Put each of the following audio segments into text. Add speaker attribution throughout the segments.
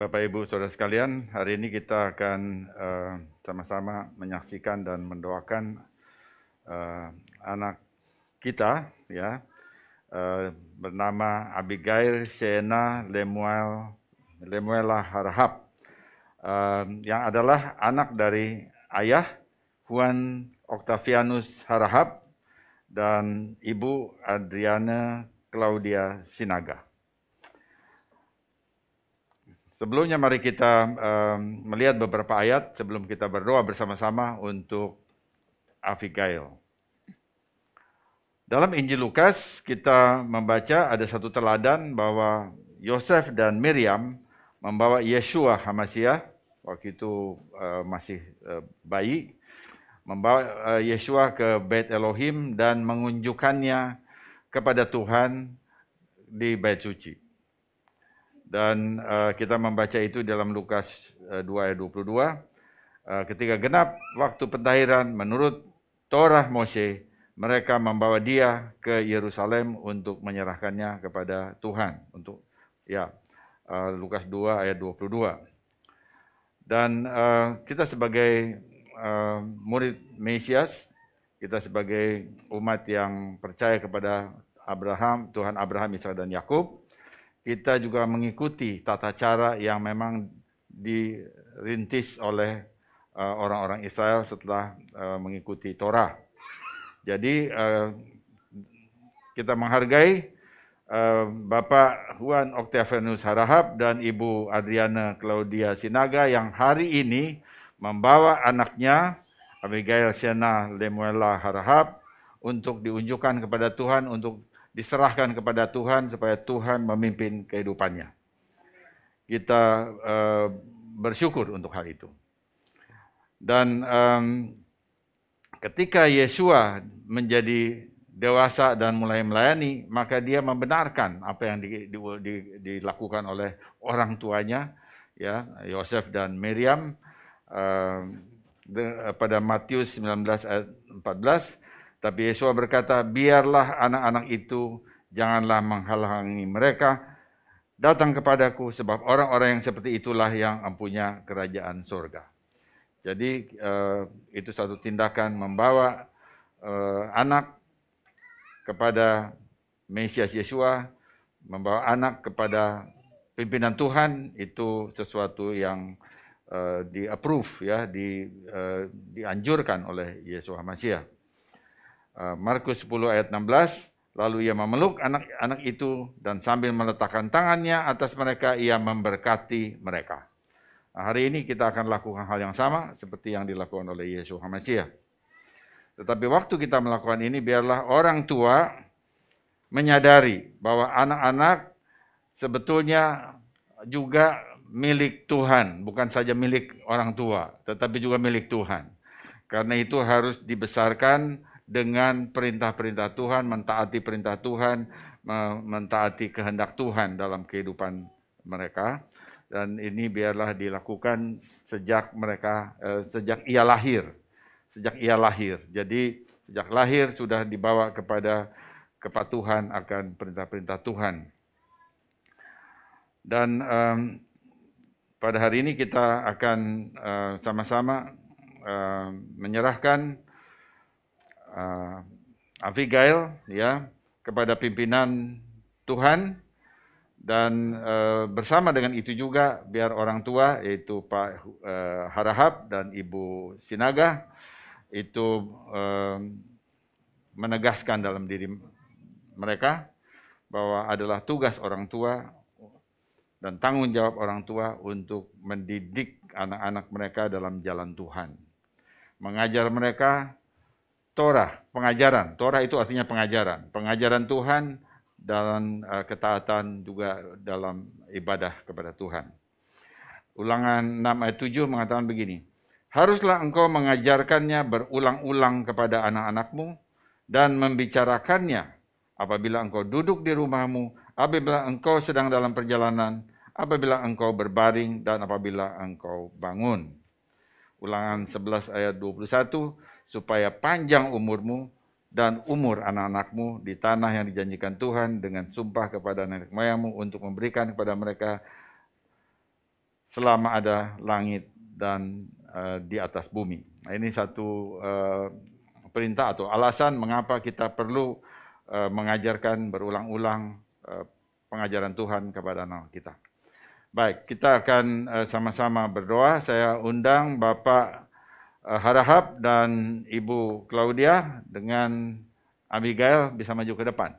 Speaker 1: Bapak Ibu Saudara sekalian, hari ini kita akan sama-sama menyaksikan dan mendoakan anak kita, ya, bernama Abigail Sienna Lemuela Harahap, yang adalah anak dari ayah Juan Octavianus Harahap dan ibu Adriana Claudia Sinaga. Sebelumnya mari kita melihat beberapa ayat sebelum kita berdoa bersama-sama untuk Abigail. Dalam Injil Lukas kita membaca ada satu teladan bahwa Yosef dan Miriam membawa Yeshua HaMashiach, waktu itu masih bayi, membawa Yeshua ke Bait Elohim dan mengunjukkannya kepada Tuhan di Bait Suci. Dan kita membaca itu dalam Lukas 2 ayat 22. Ketika genap waktu pentahiran menurut Torah Mose, mereka membawa dia ke Yerusalem untuk menyerahkannya kepada Tuhan. Lukas 2 ayat 22. Dan kita sebagai murid Mesias, kita sebagai umat yang percaya kepada Abraham, Tuhan Abraham, Ishak dan Yakub, kita juga mengikuti tata cara yang memang dirintis oleh orang-orang Israel setelah mengikuti Torah. Jadi kita menghargai Bapak Juan Octavianus Harahap dan Ibu Adriana Claudia Sinaga yang hari ini membawa anaknya Abigail Sienna Lemuela Harahap untuk diunjukkan kepada Tuhan, untuk diserahkan kepada Tuhan supaya Tuhan memimpin kehidupannya. Kita bersyukur untuk hal itu. Dan ketika Yeshua menjadi dewasa dan mulai melayani, maka dia membenarkan apa yang dilakukan oleh orang tuanya, ya, Yosef dan Miriam, pada Matius 19 ayat 14. Tapi Yeshua berkata, biarlah anak-anak itu, janganlah menghalangi mereka datang kepadaku, sebab orang-orang yang seperti itulah yang mempunyai kerajaan surga. Jadi itu satu tindakan membawa anak kepada Mesias Yeshua, membawa anak kepada pimpinan Tuhan, itu sesuatu yang di-approve, ya, dianjurkan oleh Yeshua HaMashiach. Markus 10 ayat 16, lalu ia memeluk anak-anak itu dan sambil meletakkan tangannya atas mereka, ia memberkati mereka. Nah, hari ini kita akan lakukan hal yang sama seperti yang dilakukan oleh Yeshua HaMashiach. Tetapi waktu kita melakukan ini, biarlah orang tua menyadari bahwa anak-anak sebetulnya juga milik Tuhan, bukan saja milik orang tua, tetapi juga milik Tuhan. Karena itu harus dibesarkan dengan perintah-perintah Tuhan, mentaati perintah Tuhan, mentaati kehendak Tuhan dalam kehidupan mereka. Dan ini biarlah dilakukan sejak ia lahir. Sejak ia lahir. Jadi sejak lahir sudah dibawa kepada kepatuhan akan perintah-perintah Tuhan. Dan pada hari ini kita akan sama-sama menyerahkan Abigail, ya, kepada pimpinan Tuhan, dan bersama dengan itu juga biar orang tua, yaitu Pak Harahap dan Ibu Sinaga, itu menegaskan dalam diri mereka bahwa adalah tugas orang tua dan tanggung jawab orang tua untuk mendidik anak-anak mereka dalam jalan Tuhan. Mengajar mereka Torah, pengajaran. Torah itu artinya pengajaran. Pengajaran Tuhan dan ketaatan juga dalam ibadah kepada Tuhan. Ulangan 6 ayat 7 mengatakan begini, haruslah engkau mengajarkannya berulang-ulang kepada anak-anakmu dan membicarakannya apabila engkau duduk di rumahmu, apabila engkau sedang dalam perjalanan, apabila engkau berbaring, dan apabila engkau bangun. Ulangan 11 ayat 21, supaya panjang umurmu dan umur anak-anakmu di tanah yang dijanjikan Tuhan dengan sumpah kepada nenek moyangmu untuk memberikan kepada mereka selama ada langit dan di atas bumi. Nah, ini satu perintah atau alasan mengapa kita perlu mengajarkan berulang-ulang pengajaran Tuhan kepada anak kita. Baik, kita akan sama-sama berdoa. Saya undang Bapak Harahap dan Ibu Claudia dengan Abigail bisa maju ke depan.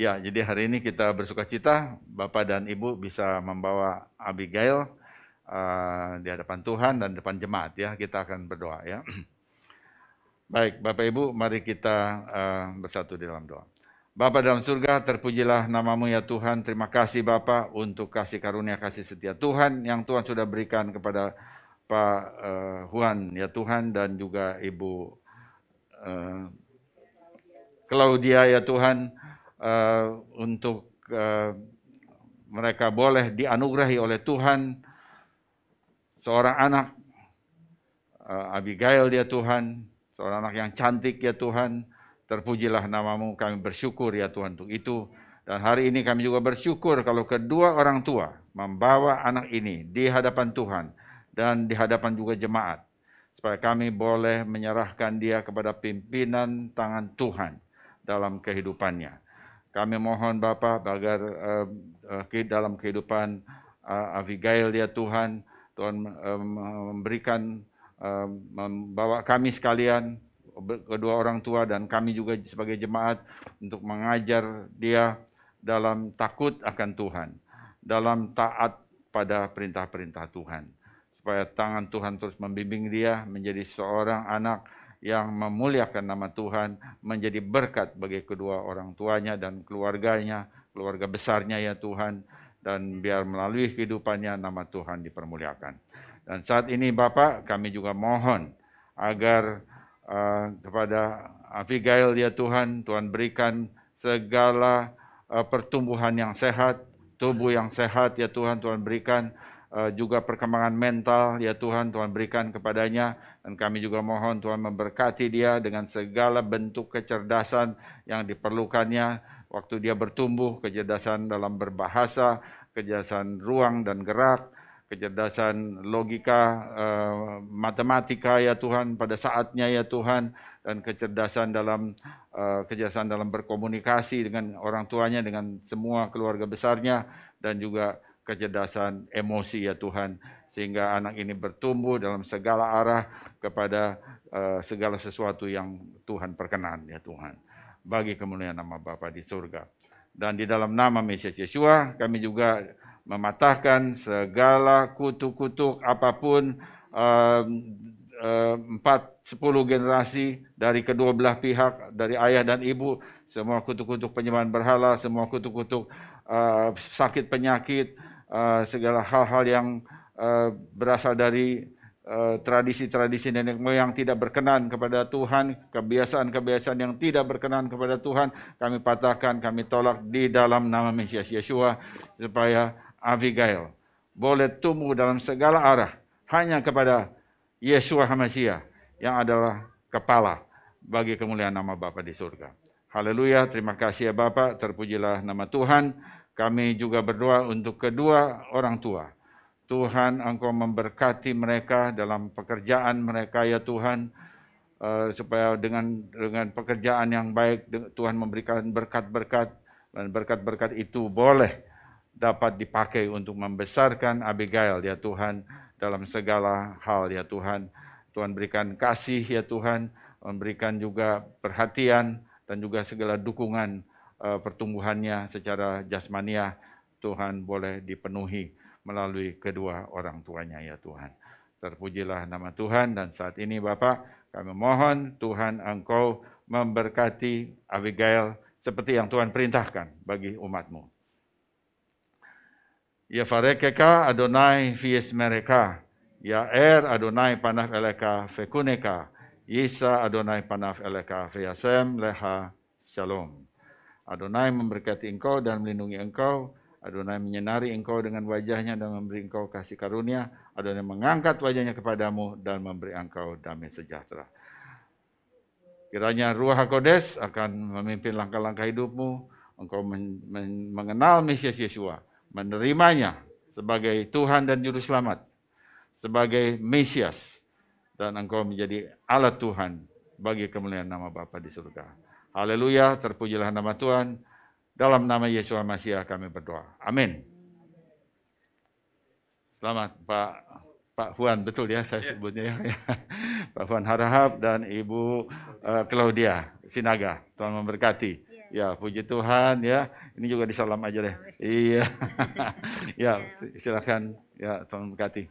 Speaker 1: Ya, jadi hari ini kita bersukacita Bapak dan Ibu bisa membawa Abigail di hadapan Tuhan dan depan jemaat ya. Kita akan berdoa ya. Baik, Bapak Ibu, mari kita bersatu di dalam doa. Bapa dalam surga, terpujilah namamu ya Tuhan. Terima kasih Bapa untuk kasih karunia, kasih setia Tuhan yang Tuhan sudah berikan kepada Pak Juan ya Tuhan dan juga Ibu Claudia ya Tuhan, untuk mereka boleh dianugerahi oleh Tuhan seorang anak, Abigail ya Tuhan, seorang anak yang cantik ya Tuhan. Terpujilah namamu, kami bersyukur ya Tuhan untuk itu. Dan hari ini kami juga bersyukur kalau kedua orang tua membawa anak ini di hadapan Tuhan dan di hadapan juga jemaat. Supaya kami boleh menyerahkan dia kepada pimpinan tangan Tuhan dalam kehidupannya. Kami mohon Bapa agar dalam kehidupan Abigail ya Tuhan, Tuhan memberikan, membawa kami sekalian, kedua orang tua dan kami juga sebagai jemaat untuk mengajar dia dalam takut akan Tuhan, dalam taat pada perintah-perintah Tuhan. Supaya tangan Tuhan terus membimbing dia menjadi seorang anak yang memuliakan nama Tuhan, menjadi berkat bagi kedua orang tuanya dan keluarganya, keluarga besarnya ya Tuhan, dan biar melalui kehidupannya nama Tuhan dipermuliakan. Dan saat ini Bapak, kami juga mohon agar kepada Abigail ya Tuhan, Tuhan berikan segala pertumbuhan yang sehat, tubuh yang sehat ya Tuhan, Tuhan berikan juga perkembangan mental ya Tuhan, Tuhan berikan kepadanya. Dan kami juga mohon Tuhan memberkati dia dengan segala bentuk kecerdasan yang diperlukannya waktu dia bertumbuh, kecerdasan dalam berbahasa, kecerdasan ruang dan gerak, kecerdasan logika, matematika ya Tuhan pada saatnya ya Tuhan, dan kecerdasan dalam berkomunikasi dengan orang tuanya, dengan semua keluarga besarnya, dan juga kecerdasan emosi ya Tuhan, sehingga anak ini bertumbuh dalam segala arah kepada segala sesuatu yang Tuhan perkenan ya Tuhan, bagi kemuliaan nama Bapa di surga. Dan di dalam nama Mesias Yeshua kami juga mematahkan segala kutuk-kutuk apapun, 4-10 generasi dari kedua belah pihak, dari ayah dan ibu, semua kutuk-kutuk penyembahan berhala, semua kutuk-kutuk sakit penyakit, segala hal-hal yang berasal dari tradisi-tradisi nenek moyang tidak berkenan kepada Tuhan, kebiasaan-kebiasaan yang tidak berkenan kepada Tuhan, kami patahkan, kami tolak di dalam nama Mesias Yeshua, supaya Abigail boleh tumbuh dalam segala arah hanya kepada Yeshua HaMashiach yang adalah kepala bagi kemuliaan nama Bapa di surga. Haleluya, terima kasih ya Bapa, terpujilah nama Tuhan. Kami juga berdoa untuk kedua orang tua. Tuhan, Engkau memberkati mereka dalam pekerjaan mereka ya Tuhan, supaya dengan pekerjaan yang baik Tuhan memberikan berkat-berkat, dan berkat-berkat itu boleh dapat dipakai untuk membesarkan Abigail ya Tuhan dalam segala hal ya Tuhan. Tuhan berikan kasih ya Tuhan, memberikan juga perhatian dan juga segala dukungan pertumbuhannya secara jasmaniah, Tuhan boleh dipenuhi melalui kedua orang tuanya ya Tuhan. Terpujilah nama Tuhan. Dan saat ini Bapak, kami mohon Tuhan Engkau memberkati Abigail seperti yang Tuhan perintahkan bagi umat-Mu. Yafarekeka Adonai fies mereka, Yaer Adonai panaf eleka fekuneka, Yisa Adonai panaf eleka feasem leha shalom. Adonai memberkati engkau dan melindungi engkau. Adonai menyinari engkau dengan wajahnya dan memberi engkau kasih karunia. Adonai mengangkat wajahnya kepadamu dan memberi engkau damai sejahtera. Kiranya Ruach HaKodes akan memimpin langkah-langkah hidupmu. Engkau mengenal Mesias Yesua, menerimanya sebagai Tuhan dan Juru Selamat, sebagai Mesias, dan engkau menjadi alat Tuhan bagi kemuliaan nama Bapa di surga. Haleluya, terpujilah nama Tuhan. Dalam nama Yesus Masiah kami berdoa. Amin. Selamat Pak Fuan, betul ya saya sebutnya ya. Pak Fuan Harahap dan Ibu Claudia Sinaga. Tuhan memberkati. Ya, puji Tuhan ya. Ini juga disalam aja deh. Iya. Ya, silakan ya, Tuhan memberkati.